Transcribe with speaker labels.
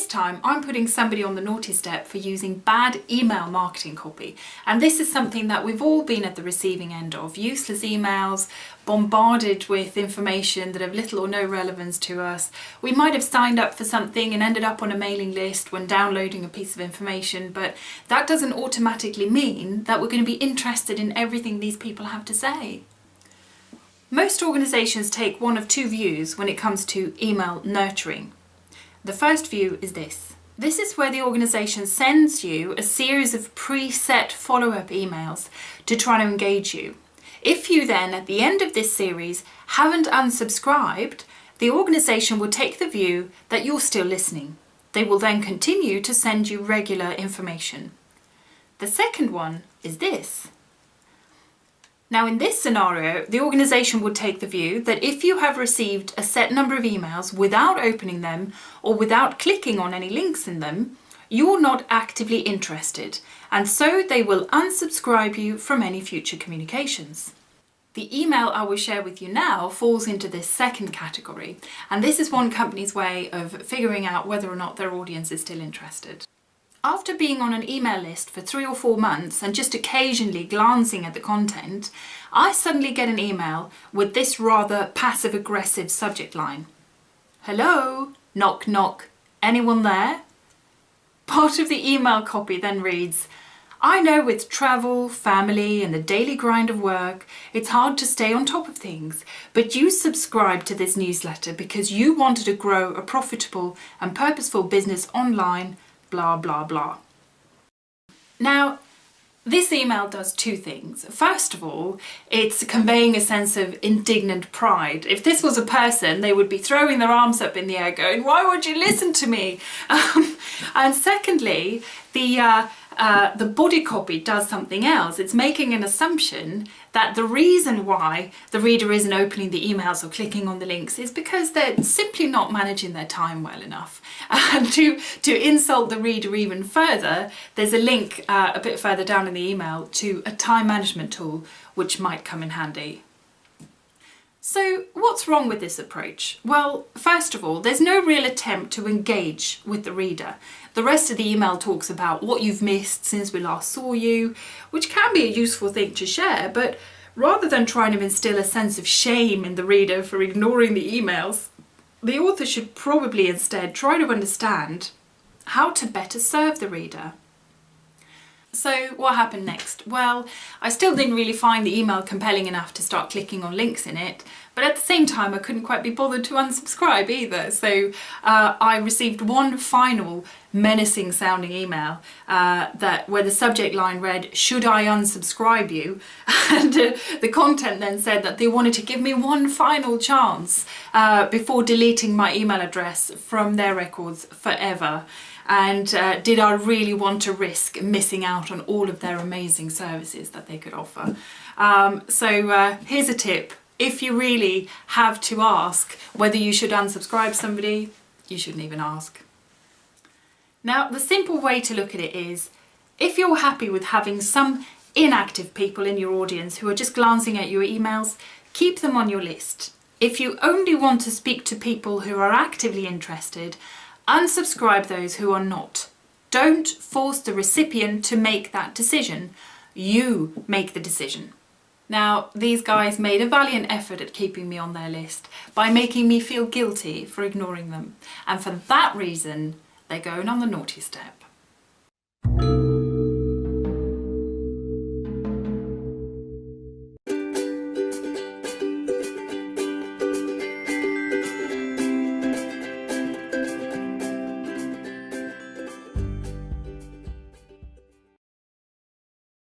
Speaker 1: this time I'm putting somebody on the naughty step for using bad email marketing copy. And this is something that we've all been at the receiving end of. Useless emails, bombarded with information that have little or no relevance to us. We might have signed up for something and ended up on a mailing list when downloading a piece of information, but that doesn't automatically mean that we're going to be interested in everything these people have to say. Most organisations take one of two views when it comes to email nurturing. The first view is this. This is where the organisation sends you a series of preset follow-up emails to try to engage you. If you then, at the end of this series, haven't unsubscribed, the organisation will take the view that you're still listening. They will then continue to send you regular information. The second one is this. Now, in this scenario, the organisation would take the view that if you have received a set number of emails without opening them or without clicking on any links in them, you're not actively interested, and so they will unsubscribe you from any future communications. The email I will share with you now falls into this second category, and this is one company's way of figuring out whether or not their audience is still interested. After being on an email list for 3 or 4 months and just occasionally glancing at the content, I suddenly get an email with this rather passive-aggressive subject line. Hello? Knock knock. Anyone there? Part of the email copy then reads, I know with travel, family and the daily grind of work, it's hard to stay on top of things, but you subscribed to this newsletter because you wanted to grow a profitable and purposeful business online, blah, blah, blah. Now, this email does two things. First of all, it's conveying a sense of indignant pride. If this was a person, they would be throwing their arms up in the air going, why would you listen to me? And secondly, the body copy does something else. It's making an assumption that the reason why the reader isn't opening the emails or clicking on the links is because they're simply not managing their time well enough. And to insult the reader even further, there's a link a bit further down in the email to a time management tool which might come in handy. So what's wrong with this approach? Well, first of all, there's no real attempt to engage with the reader. The rest of the email talks about what you've missed since we last saw you, which can be a useful thing to share, but rather than trying to instill a sense of shame in the reader for ignoring the emails, the author should probably instead try to understand how to better serve the reader. So what happened next? Well, I still didn't really find the email compelling enough to start clicking on links in it, but at the same time I couldn't quite be bothered to unsubscribe either. So I received one final menacing sounding email where the subject line read, should I unsubscribe you? And the content then said that they wanted to give me one final chance before deleting my email address from their records forever. And did I really want to risk missing out on all of their amazing services that they could offer? So here's a tip. If you really have to ask whether you should unsubscribe somebody, you shouldn't even ask. Now, the simple way to look at it is, if you're happy with having some inactive people in your audience who are just glancing at your emails, keep them on your list. If you only want to speak to people who are actively interested, unsubscribe those who are not. Don't force the recipient to make that decision. You make the decision. Now, these guys made a valiant effort at keeping me on their list by making me feel guilty for ignoring them. And for that reason, they're going on the naughty step.